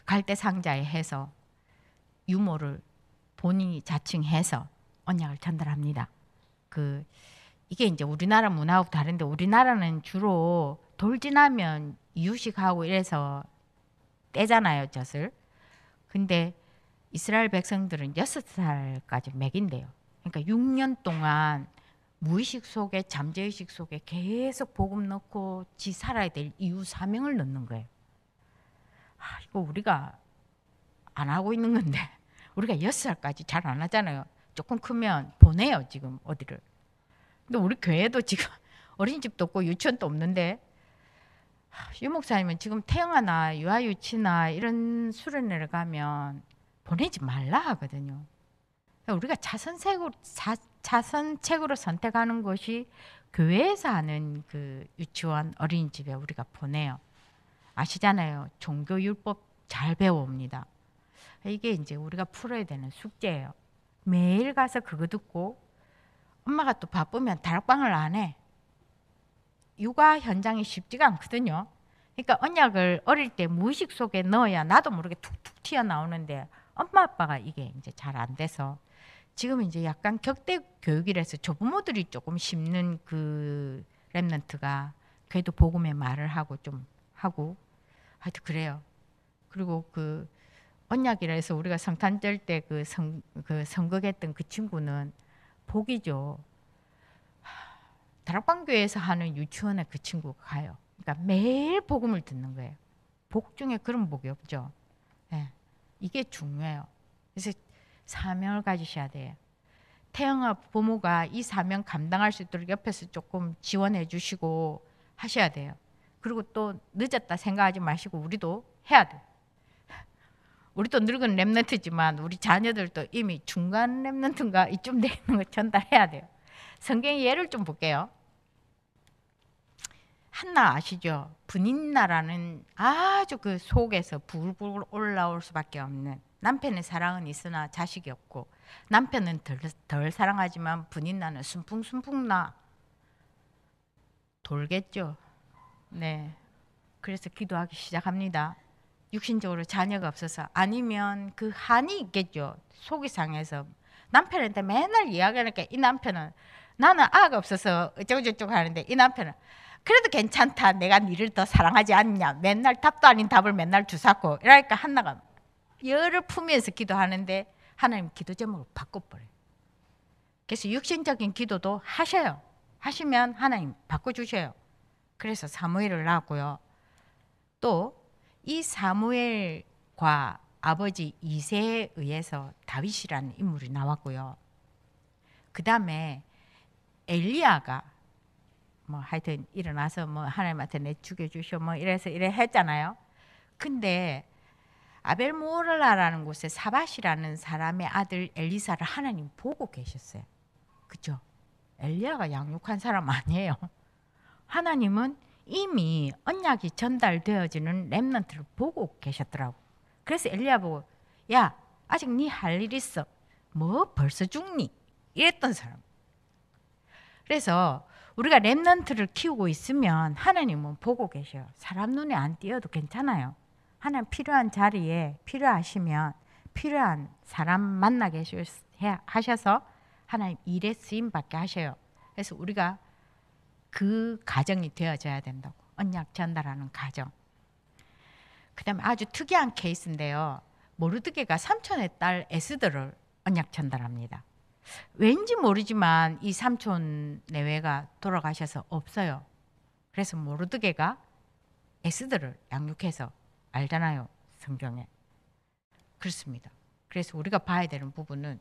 갈대상자에 해서 유모를 본인이 자칭해서 언약을 전달합니다. 이게 이제 우리나라 문화하고 다른데 우리나라는 주로 돌 지나면 이유식하고 이래서 떼잖아요, 젖을. 근데 이스라엘 백성들은 6살까지 먹인대요. 그러니까 6년 동안 무의식 속에 잠재의식 속에 계속 복음 넣고 지 살아야 될 이유 사명을 넣는 거예요. 이거 우리가 안 하고 있는 건데 우리가 6살까지 잘 안 하잖아요. 조금 크면 보내요 지금 어디를. 근데 우리 교회도 지금 어린이집도 없고 유치원도 없는데 유 목사님은 지금 태영아나 유아유치나 이런 수련회를 가면 보내지 말라 하거든요. 우리가 자선책으로 선택하는 것이 교회에서 하는 그 유치원 어린이집에 우리가 보내요. 아시잖아요. 종교율법 잘 배워옵니다. 이게 이제 우리가 풀어야 되는 숙제예요. 매일 가서 그거 듣고 엄마가 또 바쁘면 다락방을 안 해. 육아 현장이 쉽지가 않거든요. 그러니까 언약을 어릴 때 무의식 속에 넣어야 나도 모르게 툭툭 튀어나오는데 엄마 아빠가 이게 이제 잘 안 돼서 지금 이제 약간 격대 교육이라서 조부모들이 조금 심는 그 랩런트가 그래도 복음의 말을 하고 좀 하고 하여튼 그래요. 그리고 그 언약이라 해서 우리가 성탄절 때 그 선거했던 그 친구는 복이죠. 다락방교회에서 하는 유치원에 그 친구가 가요. 그러니까 매일 복음을 듣는 거예요. 복 중에 그런 복이 없죠. 네. 이게 중요해요. 그래서 사명을 가지셔야 돼요. 태영아 부모가 이 사명 감당할 수 있도록 옆에서 조금 지원해 주시고 하셔야 돼요. 그리고 또 늦었다 생각하지 마시고 우리도 해야 돼요. 우리도 늙은 랩런트지만 우리 자녀들도 이미 중간 랩런트인가 이쯤 되는 거 전달해야 돼요. 성경 예를 좀 볼게요. 한나 아시죠? 분인나라는 아주 그 속에서 불불 올라올 수밖에 없는 남편의 사랑은 있으나 자식이 없고 남편은 덜 사랑하지만 분인나는 순풍순풍 나 돌겠죠. 네. 그래서 기도하기 시작합니다. 육신적으로 자녀가 없어서 아니면 그 한이 있겠죠. 속이 상해서 남편한테 맨날 이야기하니까 이 남편은 나는 아가 없어서 어쩌고저쩌고 하는데 이 남편은 그래도 괜찮다. 내가 니를 더 사랑하지 않냐. 맨날 답도 아닌 답을 맨날 주사고 이러니까 한나가 열을 품으면서 기도하는데 하나님 기도 제목을 바꿔버려요. 그래서 육신적인 기도도 하셔요. 하시면 하나님 바꿔주셔요. 그래서 사무엘을 낳았고요. 또 이 사무엘과 아버지 이새에 의해서 다윗이라는 인물이 나왔고요. 그 다음에 엘리야가 뭐 하여튼 일어나서 뭐 하나님한테 내 죽여주셔 뭐 이래서 이래 했잖아요. 근데 아벨모라라는 곳에 사밧이라는 사람의 아들 엘리사를 하나님 보고 계셨어요. 그죠? 엘리야가 양육한 사람 아니에요. 하나님은 이미 언약이 전달되어지는 렘넌트를 보고 계셨더라고. 그래서 엘리야 보고 야 아직 네 할 일 있어. 뭐 벌써 죽니? 이랬던 사람. 그래서 우리가 렘넌트를 키우고 있으면 하나님은 보고 계셔요. 사람 눈에 안 띄어도 괜찮아요. 하나님 필요한 자리에 필요하시면 필요한 사람 만나게 하셔서 하나님 일에 쓰임 받게 하셔요. 그래서 우리가 그 가정이 되어져야 된다고. 언약 전달하는 가정. 그 다음에 아주 특이한 케이스인데요. 모르드게가 삼촌의 딸 에스더를 언약 전달합니다. 왠지 모르지만 이 삼촌 내외가 돌아가셔서 없어요. 그래서 모르드게가 에스더를 양육해서 알잖아요. 성경에. 그렇습니다. 그래서 우리가 봐야 되는 부분은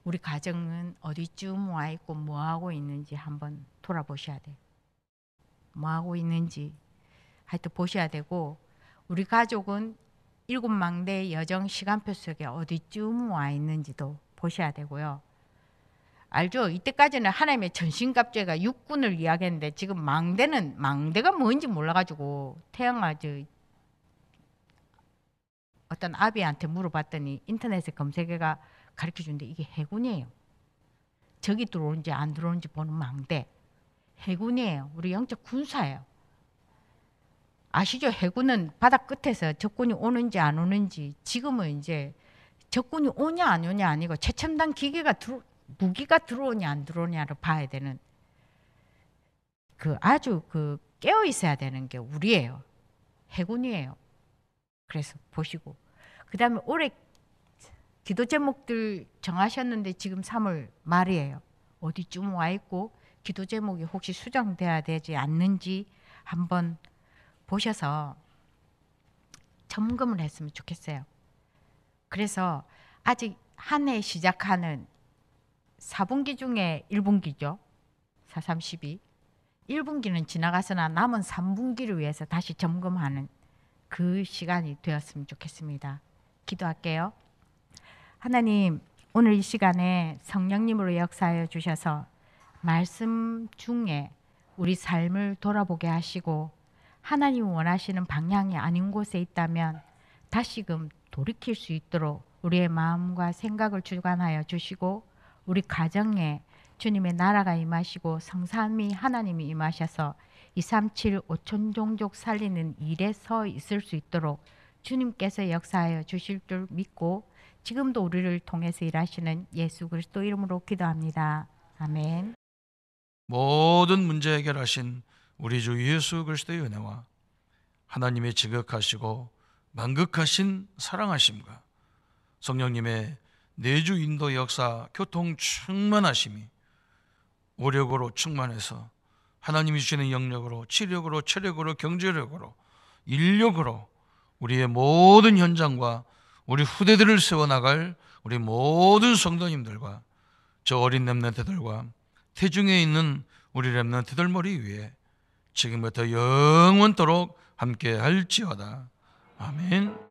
우리 가정은 어디쯤 와 있고 뭐 하고 있는지 한번 돌아보셔야 돼요. 뭐 하고 있는지 하여튼 보셔야 되고 우리 가족은 7망대 여정 시간표 속에 어디쯤 와 있는지도 보셔야 되고요. 알죠? 이때까지는 하나님의 전신갑주가 육군을 이야기했는데 지금 망대가 뭔지 몰라가지고 태영아 어떤 아비한테 물어봤더니 인터넷에 검색해가 가르쳐주는데 이게 해군이에요. 적이 들어오는지 안 들어오는지 보는 망대. 해군이에요. 우리 영적 군사예요. 아시죠? 해군은 바다 끝에서 적군이 오는지 안 오는지, 지금은 이제 적군이 오냐 안 오냐 아니고 최첨단 무기가 들어오냐 안 들어오냐를 봐야 되는, 아주 깨어 있어야 되는 게 우리예요. 해군이에요. 그래서 보시고, 그다음에 올해 기도 제목들 정하셨는데 지금 3월 말이에요. 어디쯤 와 있고 기도 제목이 혹시 수정돼야 되지 않는지 한번 보셔서 점검을 했으면 좋겠어요. 그래서 아직 한 해 시작하는 4분기 중에 1분기죠. 4-3-12. 1분기는 지나가서나 남은 3분기를 위해서 다시 점검하는 그 시간이 되었으면 좋겠습니다. 기도할게요. 하나님, 오늘 이 시간에 성령님으로 역사하여 주셔서 말씀 중에 우리 삶을 돌아보게 하시고, 하나님 원하시는 방향이 아닌 곳에 있다면 다시금 돌이킬 수 있도록 우리의 마음과 생각을 주관하여 주시고, 우리 가정에 주님의 나라가 임하시고 성삼위 하나님이 임하셔서 237 5천 종족 살리는 일에 서 있을 수 있도록 주님께서 역사하여 주실 줄 믿고, 지금도 우리를 통해서 일하시는 예수 그리스도 이름으로 기도합니다. 아멘. 모든 문제 해결하신 우리 주 예수 그리스도의 은혜와 하나님의 지극하시고 만극하신 사랑하심과 성령님의 내주 인도 역사 교통 충만하심이 오력으로 충만해서 하나님이 주시는 영력으로, 치력으로, 체력으로, 경제력으로, 인력으로 우리의 모든 현장과 우리 후대들을 세워나갈 우리 모든 성도님들과 저 어린 렘넌트들과 태중에 있는 우리 렘넌트들 머리 위에 지금부터 영원토록 함께 할지어다. 아멘.